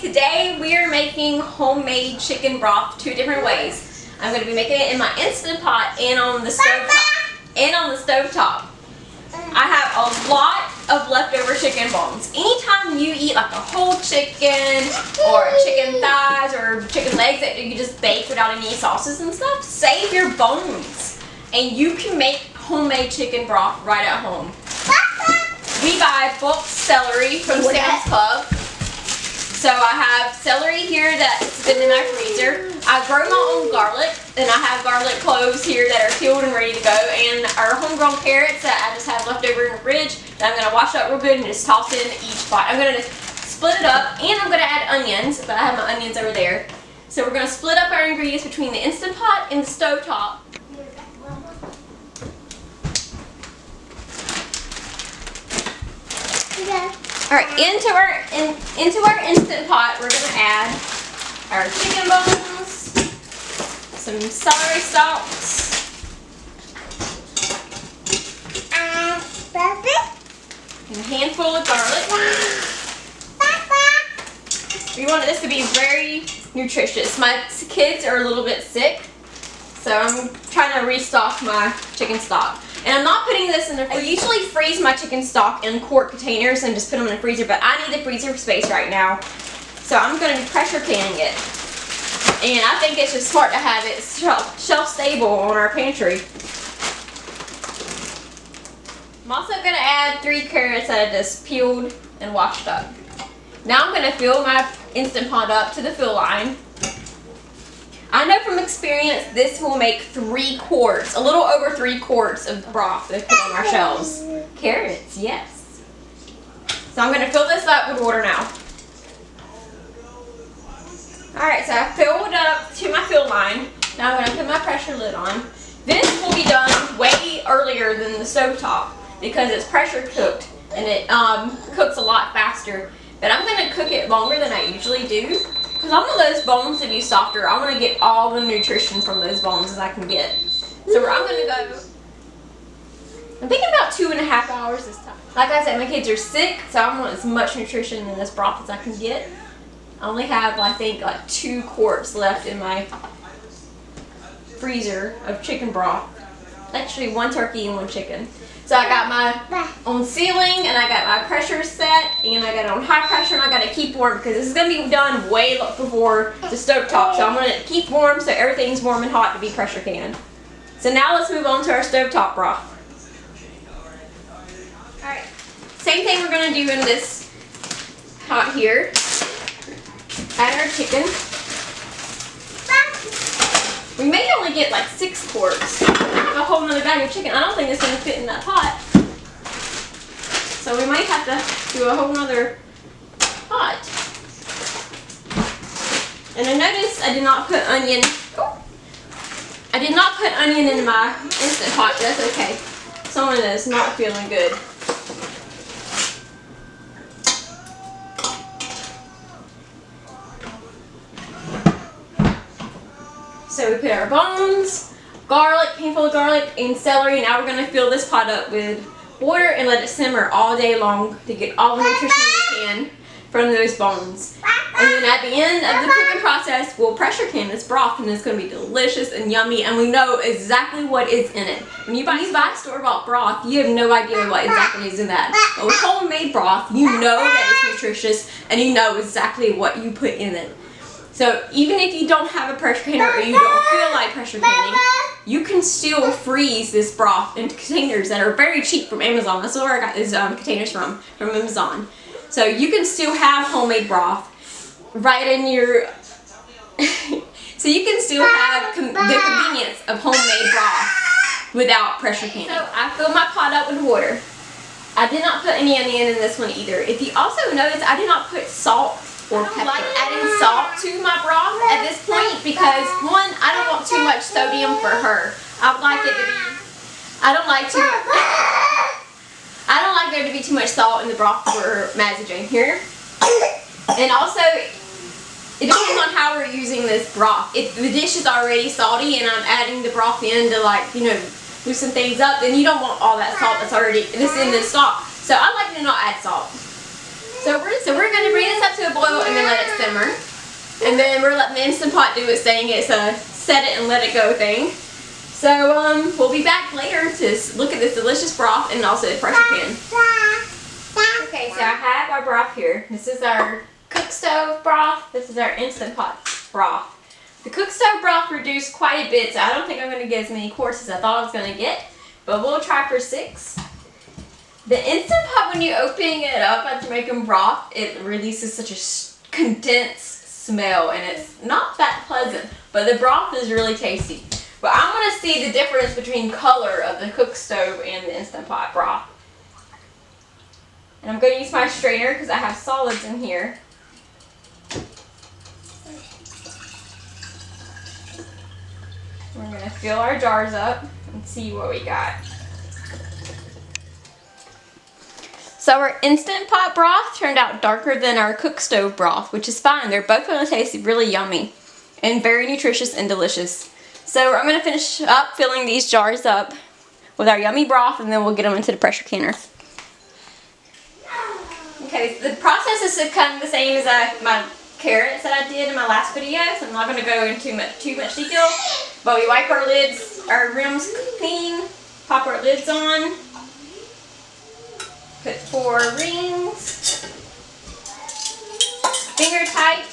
Today we are making homemade chicken broth two different ways. I'm going to be making it in my Instant Pot and on the stovetop. I have a lot of leftover chicken bones. Anytime you eat like a whole chicken or chicken thighs or chicken legs that you just bake without any sauces and stuff, save your bones and you can make homemade chicken broth right at home. We buy bulk celery from Sam's Club. So I have celery here that's been in my freezer. I grow my own garlic, and I have garlic cloves here that are peeled and ready to go, and our homegrown carrots that I just have left over in the fridge that I'm going to wash up real good and just toss in each pot. I'm going to split it up, and I'm going to add onions, but I have my onions over there. So we're going to split up our ingredients between the Instant Pot and the stovetop. Alright, into our Instant Pot, we're going to add our chicken bones, some celery stalks, and a handful of garlic. We want this to be very nutritious. My kids are a little bit sick, so I'm trying to restock my chicken stock. And I'm not putting this in the freezer. I usually freeze my chicken stock in quart containers and just put them in the freezer, but I need the freezer space right now. So I'm going to be pressure canning it. And I think it's just smart to have it shelf stable on our pantry. I'm also going to add 3 carrots that I just peeled and washed up. Now I'm going to fill my Instant Pot up to the fill line. I know from experience this will make 3 quarts, a little over 3 quarts of broth to put on our shelves. Carrots, yes. So I'm going to fill this up with water now. Alright, so I filled it up to my fill line. Now I'm going to put my pressure lid on. This will be done way earlier than the stovetop because it's pressure cooked and it cooks a lot faster. But I'm going to cook it longer than I usually do. Because I want those bones to be softer. I want to get all the nutrition from those bones as I can get. So I'm going to go, I'm thinking about 2.5 hours this time. Like I said, my kids are sick, so I want as much nutrition in this broth as I can get. I only have, I think, like 2 quarts left in my freezer of chicken broth. Actually, 1 turkey and 1 chicken. So I got my on ceiling, and I got my pressure set, and I got it on high pressure, and I got to keep warm because this is going to be done way before the stovetop. So I'm going to keep warm so everything's warm and hot to be pressure canned. So now let's move on to our stovetop broth. Alright, same thing we're going to do in this pot here. Add our chicken. We may only get like 6 quarts. I have a whole nother bag of chicken. I don't think it's going to fit in that pot. So we might have to do a whole nother pot. And I noticed I did not put onion. I did not put onion in my Instant Pot. That's okay. Someone is not feeling good. So we put our bones, garlic, handful of garlic, and celery. Now we're going to fill this pot up with water and let it simmer all day long to get all the nutrition we can from those bones. And then at the end of the cooking process, we'll pressure can this broth, and it's going to be delicious and yummy, and we know exactly what is in it. When you buy store-bought broth, you have no idea what exactly is in that. But with homemade broth, you know that it's nutritious, and you know exactly what you put in it. So even if you don't have a pressure canner or you don't feel like pressure canning, you can still freeze this broth into containers that are very cheap from Amazon. That's where I got these containers from Amazon. So you can still have homemade broth right in your... So you can still have the convenience of homemade broth without pressure canning. So I filled my pot up with water. I did not put any onion in this one either. If you also notice, I did not put salt or pepper. I like adding salt to my broth at this point because, one, I don't want too much sodium for her. I would like it to be, I don't like there to be too much salt in the broth for Mazzy Jane here. And also, it depends on how we're using this broth. If the dish is already salty and I'm adding the broth in to, like, you know, loosen things up, then you don't want all that salt that's in the stock. So I like to not add salt. So we're going to bring this up to a boil and then let it simmer. And then we're letting the Instant Pot do its thing. It's a set it and let it go thing. So we'll be back later to look at this delicious broth and also the pressure pan. Okay, so I have our broth here. This is our cook stove broth. This is our Instant Pot broth. The cook stove broth reduced quite a bit, so I don't think I'm going to get as many quarts as I thought I was going to get. But we'll try for 6. The Instant Pot, when you open it up after making broth, it releases such a condensed smell, and it's not that pleasant. But the broth is really tasty. But I want to see the difference between color of the cook stove and the Instant Pot broth. And I'm going to use my strainer because I have solids in here. We're going to fill our jars up and see what we got. So our Instant Pot broth turned out darker than our cook stove broth, which is fine. They're both going to taste really yummy and very nutritious and delicious. So I'm going to finish up filling these jars up with our yummy broth, and then we'll get them into the pressure canner. Okay, the process is kind of the same as my carrots that I did in my last video, so I'm not going to go into too much detail. But we wipe our lids, our rims clean, pop our lids on, put 4 rings, finger tight,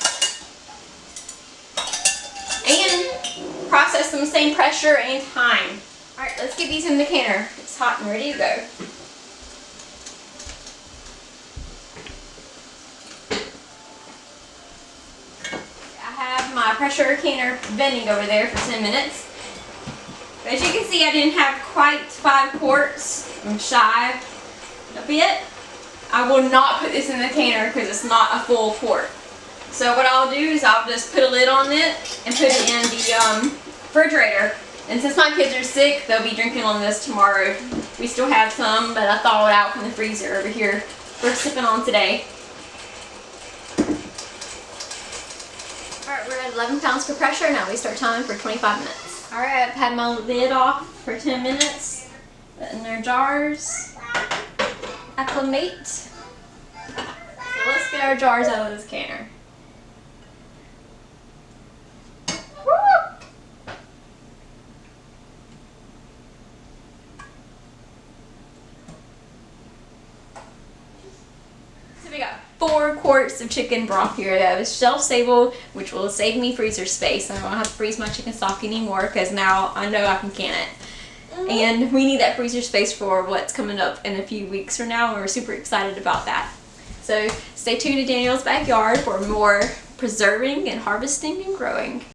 and process them same pressure and time. Alright, let's get these in the canner. It's hot and ready to go. My pressure canner vending over there for 10 minutes. As you can see, I didn't have quite 5 quarts. I'm shy a bit. I will not put this in the canner because it's not a full quart. So what I'll do is I'll just put a lid on it and put it in the refrigerator. And since my kids are sick, they'll be drinking on this tomorrow. We still have some, but I thawed it out from the freezer over here for sipping on today. Alright, we're at 11 pounds per pressure. Now we start timing for 25 minutes. Alright, I've had my lid off for 10 minutes. Put in their jars. Acclimate. So let's get our jars out of this canner. So we got 4 quarts of chicken broth here that is shelf-stable, which will save me freezer space. I don't have to freeze my chicken stock anymore because now I know I can can it. And we need that freezer space for what's coming up in a few weeks from now, and we're super excited about that. So stay tuned to Danielle's Backyard for more preserving and harvesting and growing.